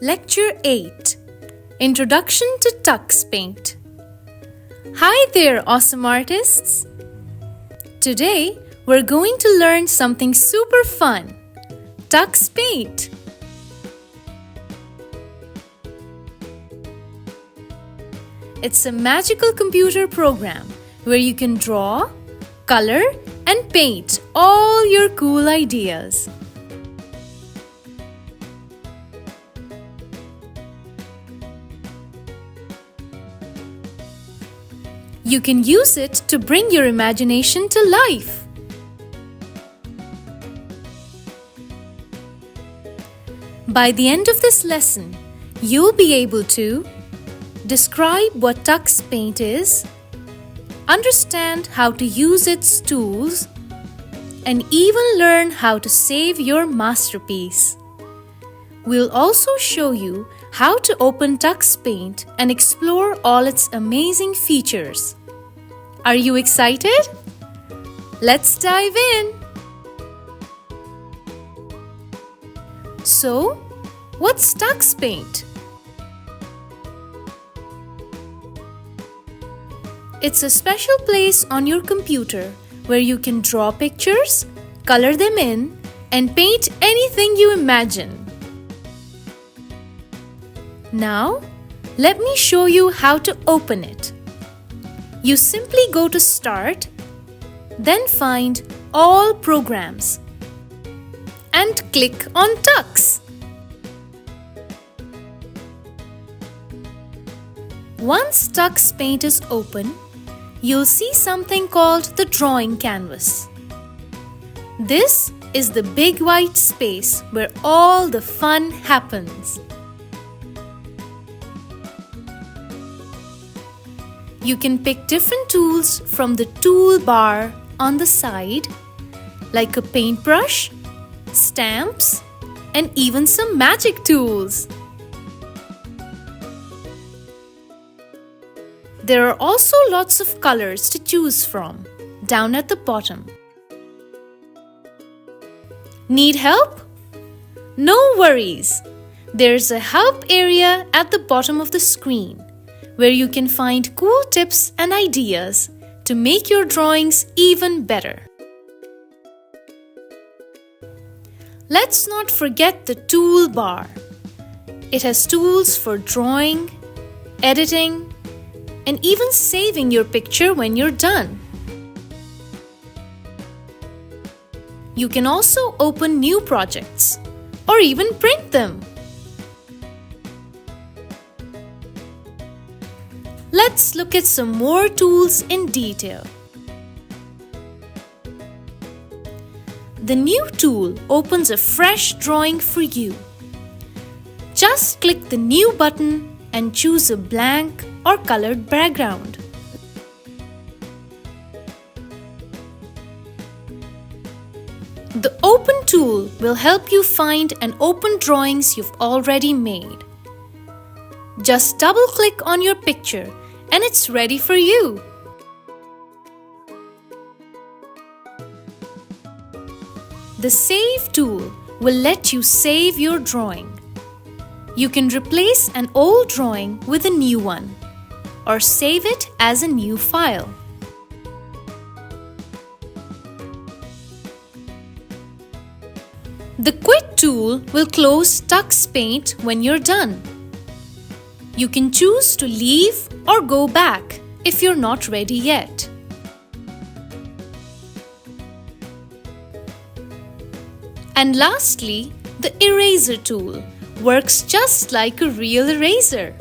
Lecture 8 Introduction to TUX Paint. Hi there, awesome artists! Today, we're going to learn something super fun, TUX Paint. It's a magical computer program where you can draw, color, and paint all your cool ideas. You can use it to bring your imagination to life. By the end of this lesson, you'll be able to describe what TUX Paint is, understand how to use its tools, and even learn how to save your masterpiece. We'll also show you how to open TUX Paint and explore all its amazing features. Are you excited? Let's dive in! So, what's TUX Paint? It's a special place on your computer where you can draw pictures, color them in, and paint anything you imagine. Now, let me show you how to open it. You simply go to Start, then find All Programs, and click on TUX. Once TUX Paint is open, you'll see something called the drawing canvas. This is the big white space where all the fun happens. You can pick different tools from the toolbar on the side, like a paintbrush, stamps, and even some magic tools. There are also lots of colors to choose from, down at the bottom. Need help? No worries! There's a help area at the bottom of the screen, where you can find cool tips and ideas to make your drawings even better. Let's not forget the toolbar. It has tools for drawing, editing, and even saving your picture when you're done. You can also open new projects or even print them. Let's look at some more tools in detail. The new tool opens a fresh drawing for you. Just click the New button and choose a blank or colored background. The Open tool will help you find and open drawings you've already made. Just double-click on your picture and it's ready for you. The Save tool will let you save your drawing. You can replace an old drawing with a new one, or save it as a new file. The Quit tool will close TUX Paint when you're done. You can choose to leave or go back if you're not ready yet. And lastly, the Eraser tool works just like a real eraser.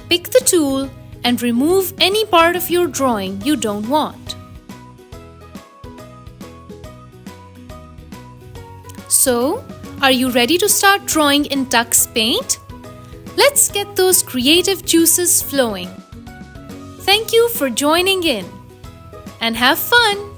Pick the tool and remove any part of your drawing you don't want. So, are you ready to start drawing in TUX Paint? Let's get those creative juices flowing. Thank you for joining in, and have fun!